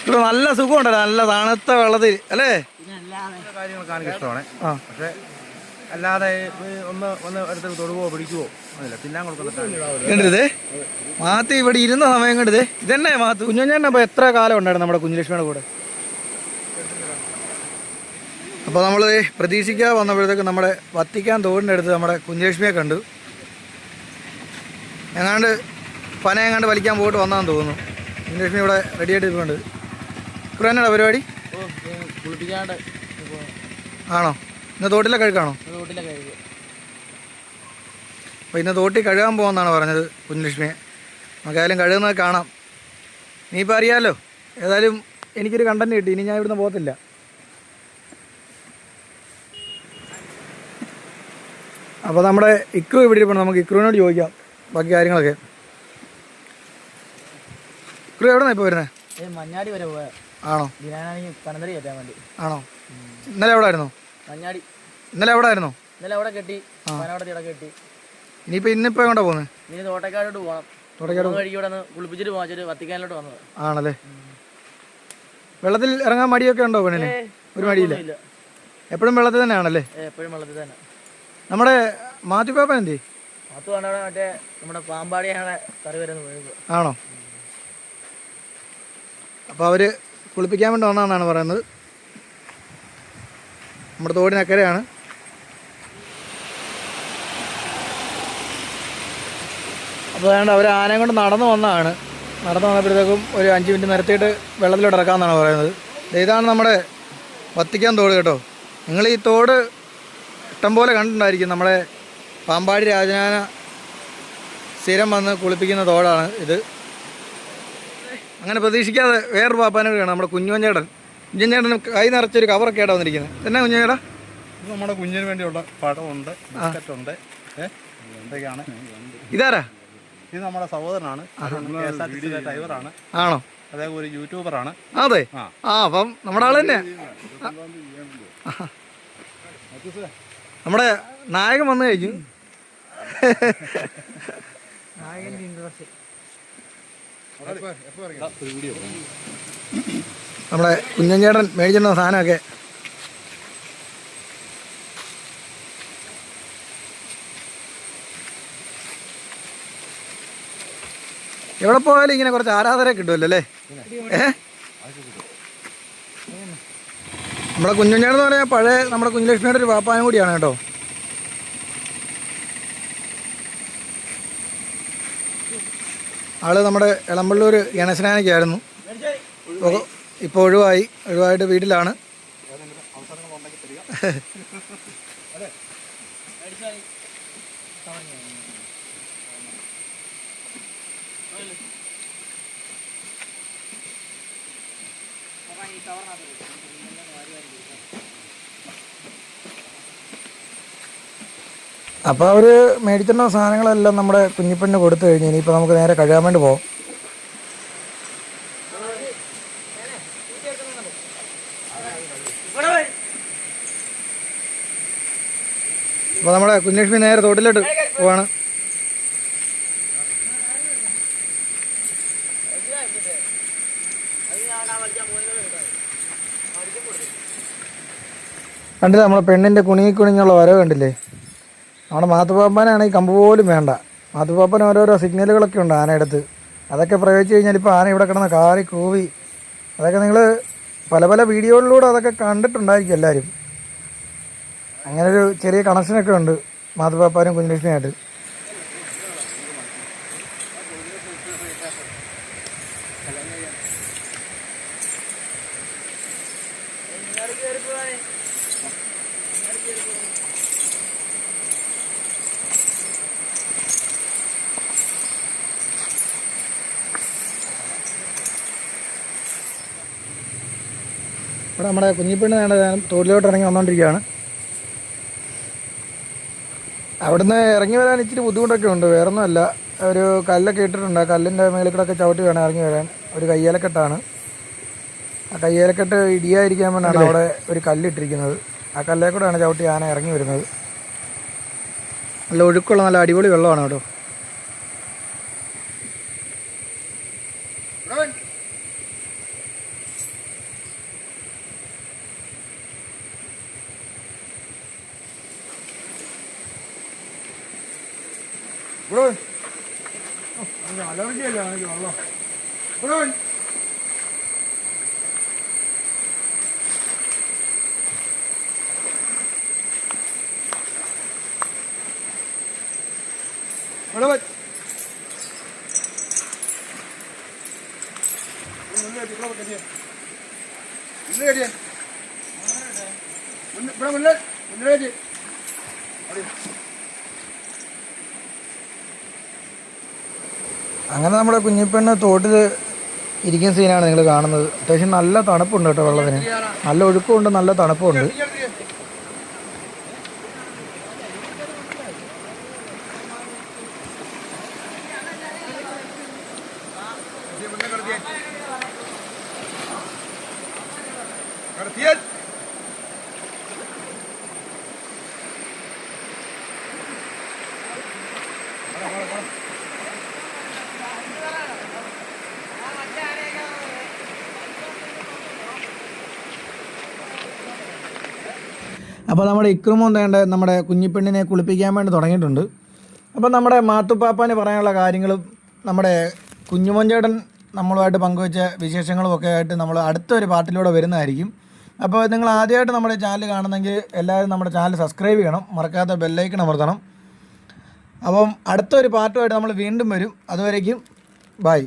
ഇവിടെ നല്ല സുഖമുണ്ടല്ലോ, നല്ല തണുത്ത വെള്ളത്തിൽ അല്ലേ? കാര്യങ്ങളൊക്കെ എനിക്ക് ഇഷ്ടമാണ്. പക്ഷേ അല്ലാതെ ഒന്ന് ഒന്ന് അടുത്ത് തൊടുവോ പിടിക്കുവോ അതില്ല, തിന്നാൻ കൊടുക്കുന്നത്. മാത്തി ഇവിടെ ഇരുന്ന സമയം കണ്ടത് ഇതന്നെ മാത്തു. കുഞ്ഞുഞ്ഞേട്ടൻ അപ്പോൾ എത്ര കാലം ഉണ്ടായിരുന്നു നമ്മുടെ കുഞ്ഞുലക്ഷ്മിയുടെ കൂടെ? അപ്പോൾ നമ്മൾ പ്രതീക്ഷിക്കാതെ വന്നപ്പോഴത്തേക്ക് നമ്മുടെ വത്തിക്കാൻ തോടിൻ്റെ അടുത്ത് നമ്മുടെ കുഞ്ഞുലക്ഷ്മിയെ കണ്ടു. എങ്ങാണ്ട് പനയെങ്ങാണ്ട് വലിക്കാൻ പോയിട്ട് വന്നാന്ന് തോന്നുന്നു. കുഞ്ഞുലക്ഷ്മി ഇവിടെ റെഡി ആയിട്ട് ഇരിപ്പുണ്ട്. ഇവിടെ തന്നെയാണോ പരിപാടി? ആണോ? ഇന്ന് തോട്ടിലെ കഴുകാണോ? അപ്പോൾ ഇന്ന് തോട്ടിൽ കഴുകാൻ പോകുമെന്നാണ് പറഞ്ഞത് കുഞ്ഞുലക്ഷ്മിയെ. നമുക്കായാലും കഴുകുന്നത് കാണാം. നീയിപ്പോൾ അറിയാമല്ലോ, ഏതായാലും എനിക്കൊരു കണ്ടന്റ് കിട്ടി. ഇനി ഞാൻ ഇവിടുന്ന് പോകത്തില്ല. അപ്പോൾ നമ്മുടെ ഇക്രു ഇവിടെ ഇരിപ്പുണ്ട്. നമുക്ക് ഇക്രുവിനോട് ചോദിക്കാം ബാക്കി കാര്യങ്ങളൊക്കെ. ഇക്രു എവിടെ നിന്നാണ് ഇപ്പോൾ വരുന്നത്? മഞ്ഞാടി വരെ പോയാ. ആണോ? പനന്തടി കയറ്റാൻ വേണ്ടി. ആണോ? ഇന്നലെ എവിടെ ആയിരുന്നു? മഞ്ഞാടി. ഇന്നലെ എവിടെ ആയിരുന്നു? ഇന്നലെ അവിടെ കെട്ടി, പനവടത്തിടെ കെട്ടി. ഇന്നിപ്പോൾ എങ്ങോട്ടാ പോകുന്നത്? ഇനി തോട്ടക്കാരോട്ട് പോകണം. തോട്ടക്കാട് വഴിക്ക് ഇവിടെ നിന്ന് കുളിപ്പിച്ചിട്ട് പോകാൻ വത്തിക്കാനിലോട്ട് വന്നത്. ആണല്ലേ? വെള്ളത്തിൽ ഇറങ്ങാൻ മടിയൊക്കെ ഉണ്ടോ പെണ്ണിന്? ഒരു മടിയില്ല. എപ്പോഴും വെള്ളത്തിൽ തന്നെയാണല്ലേ? എപ്പോഴും വെള്ളത്തിൽ തന്നെ. നമ്മുടെ മാത്യുപ്പാപ്പൻ എന്തി? മാത്തു കണ്ടവിടെ മറ്റേ നമ്മുടെ പാമ്പാടിയാണ് കറി വരുന്നത്. ആണോ? അപ്പോൾ അവർ കുളിപ്പിക്കാൻ വേണ്ടി വന്നതെന്നാണ് പറയുന്നത്. നമ്മുടെ തോടിനക്കരയാണ്. അപ്പോൾ വേണ്ട അവർ ആനയും കൊണ്ട് നടന്നു വന്നതാണ്. നടന്നു വന്നപ്പോഴത്തേക്കും ഒരു 5 മിനിറ്റ് നിരത്തിയിട്ട് വെള്ളത്തിലോട്ട് ഇറക്കാമെന്നാണ് പറയുന്നത്. ഇതാണ് നമ്മുടെ വത്തിക്കാൻ തോട് കേട്ടോ. നിങ്ങൾ ഈ തോട് ഇഷ്ടംപോലെ കണ്ടിട്ടുണ്ടായിരിക്കും. നമ്മുടെ പാമ്പാടി രാജനാന സ്ഥിരം വന്ന് കുളിപ്പിക്കുന്ന തോടാണ് ഇത്. അങ്ങനെ പ്രതീക്ഷിക്കാതെ വേറൊരു പാപ്പാനോട് കാണാം, നമ്മുടെ കുഞ്ഞുവഞ്ചേട്ടൻ. കുഞ്ഞുവഞ്ചേട്ടന് കൈ നിറച്ചൊരു കവറൊക്കെ ആയിട്ടാണ് വന്നിരിക്കുന്നത്. എന്നാ കുഞ്ഞുചേട്ടാ? ഇത് നമ്മുടെ കുഞ്ഞിന് വേണ്ടിയുള്ള പടമുണ്ട്, ബിസ്ക്കറ്റുണ്ട്. എന്തൊക്കെയാണ്? ഇതാരാ? ഇത് നമ്മുടെ സഹോദരനാണ്, KSRTC ഡ്രൈവറാണ്. ആണോ? അദ്ദേഹം ഒരു യൂട്യൂബറാണ്. അതെ. അപ്പം നമ്മുടെ ആൾ തന്നെ. നമ്മുടെ നായകൻ വന്നു കഴിഞ്ഞു. നമ്മുടെ കുഞ്ഞഞ്ചേട്ടൻ മേടിച്ചിട്ടുള്ള സാധനമൊക്കെ എവിടെ പോയാലും ഇങ്ങനെ കുറച്ച് ആരാധന കിട്ടുമല്ലോ അല്ലേ? നമ്മുടെ കുഞ്ഞുഞ്ഞേടെന്ന് പറഞ്ഞാൽ പഴയ നമ്മുടെ കുഞ്ഞുലക്ഷ്മിയുടെ ഒരു പാപ്പാനും കൂടിയാണ് കേട്ടോ. ആള് നമ്മുടെ എളമ്പള്ളൂർ ഗണേശനാനയ്ക്കായിരുന്നു. ഇപ്പോൾ ഒഴിവായിട്ട് വീട്ടിലാണ്. അപ്പോൾ അവർ മേടിച്ചിട്ടുള്ള സാധനങ്ങളെല്ലാം നമ്മുടെ കുഞ്ഞിപ്പെണ്ണിന് കൊടുത്തു കഴിഞ്ഞു. ഇനിയിപ്പോൾ നമുക്ക് നേരെ കഴുകാൻ വേണ്ടി പോകാം. അപ്പോൾ നമ്മുടെ കുഞ്ഞലക്ഷ്മി നേരെ തോട്ടിലോട്ട് പോവാണ്. കണ്ടില്ല നമ്മളെ പെണ്ണിൻ്റെ കുണിഞ്ഞുള്ള വരവ് കണ്ടില്ലേ? നമ്മുടെ മാത്തുപാപ്പനാണെങ്കിൽ കമ്പ് പോലും വേണ്ട. മാത്തുപാപ്പന് ഓരോരോ സിഗ്നലുകളൊക്കെ ഉണ്ട് ആനയെടുത്ത്. അതൊക്കെ പ്രയോഗിച്ച് കഴിഞ്ഞാൽ ഇപ്പോൾ ആന ഇവിടെ കിടന്ന് കാറി കൂവി. അതൊക്കെ നിങ്ങൾ പല പല വീഡിയോകളിലൂടെ അതൊക്കെ കണ്ടിട്ടുണ്ടായിരിക്കും എല്ലാവരും. അങ്ങനൊരു ചെറിയ കണക്ഷനൊക്കെ ഉണ്ട് മാത്തുപാപ്പാനും കുഞ്ഞലക്ഷ്മിയായിട്ട്. ഇവിടെ നമ്മുടെ കുഞ്ഞിപ്പെണ്ണ് നേണ്ട തോട്ടിലോട്ട് ഇറങ്ങി വന്നുകൊണ്ടിരിക്കുകയാണ്. അവിടുന്ന് ഇറങ്ങി വരാൻ ഇച്ചിരി ബുദ്ധിമുട്ടൊക്കെ ഉണ്ട്. വേറൊന്നുമല്ല, ഒരു കല്ലൊക്കെ ഇട്ടിട്ടുണ്ട്. ആ കല്ലിൻ്റെ മേളിൽ കൂടെ ഒക്കെ ചവിട്ടി വേണം ഇറങ്ങി വരാൻ. ഒരു കയ്യേലക്കെട്ടാണ്. ആ കയ്യേലക്കെട്ട് ഇടിയായിരിക്കാൻ വേണ്ടിയാണ് അവിടെ ഒരു കല്ലിട്ടിരിക്കുന്നത്. ആ കല്ലേ കൂടെയാണ് ചവിട്ടി ആന ഇറങ്ങി വരുന്നത്. നല്ല ഒഴുക്കുള്ള നല്ല അടിപൊളി വെള്ളമാണ് കേട്ടോ. ഇവിടെ അലർജിയല്ലേ എനിക്ക് വെള്ളം. ഇവിടെ ഇവിടെ അങ്ങനെ നമ്മുടെ കുഞ്ഞിപ്പെണ്ണ് തോട്ടിൽ ഇരിക്കുന്ന സീനാണ് നിങ്ങൾ കാണുന്നത്. അത്യാവശ്യം നല്ല തണുപ്പുണ്ട് കേട്ടോ വെള്ളത്തിന്. നല്ല ഒഴുക്കുമുണ്ട്, നല്ല തണുപ്പുണ്ട്. അപ്പോൾ നമ്മുടെ ഇക്രുമോൻ വേണ്ട നമ്മുടെ കുഞ്ഞിപ്പെണ്ണിനെ കുളിപ്പിക്കാൻ വേണ്ടി തുടങ്ങിയിട്ടുണ്ട്. അപ്പോൾ നമ്മുടെ മാത്തുപ്പാപ്പാന് പറയാനുള്ള കാര്യങ്ങളും നമ്മുടെ കുഞ്ഞുമോൻ നമ്മളുമായിട്ട് പങ്കുവെച്ച വിശേഷങ്ങളും ഒക്കെ ആയിട്ട് നമ്മൾ അടുത്തൊരു പാർട്ടിലൂടെ വരുന്നതായിരിക്കും. അപ്പോൾ നിങ്ങൾ ആദ്യമായിട്ട് നമ്മുടെ ചാനൽ കാണുന്നെങ്കിൽ എല്ലാവരും നമ്മുടെ ചാനൽ സബ്സ്ക്രൈബ് ചെയ്യണം, മറക്കാത്ത ബെല്ലൈക്കൺ അമർത്തണം. അപ്പം അടുത്തൊരു പാർട്ടുമായിട്ട് നമ്മൾ വീണ്ടും വരും. അതുവരേക്കും ബൈ.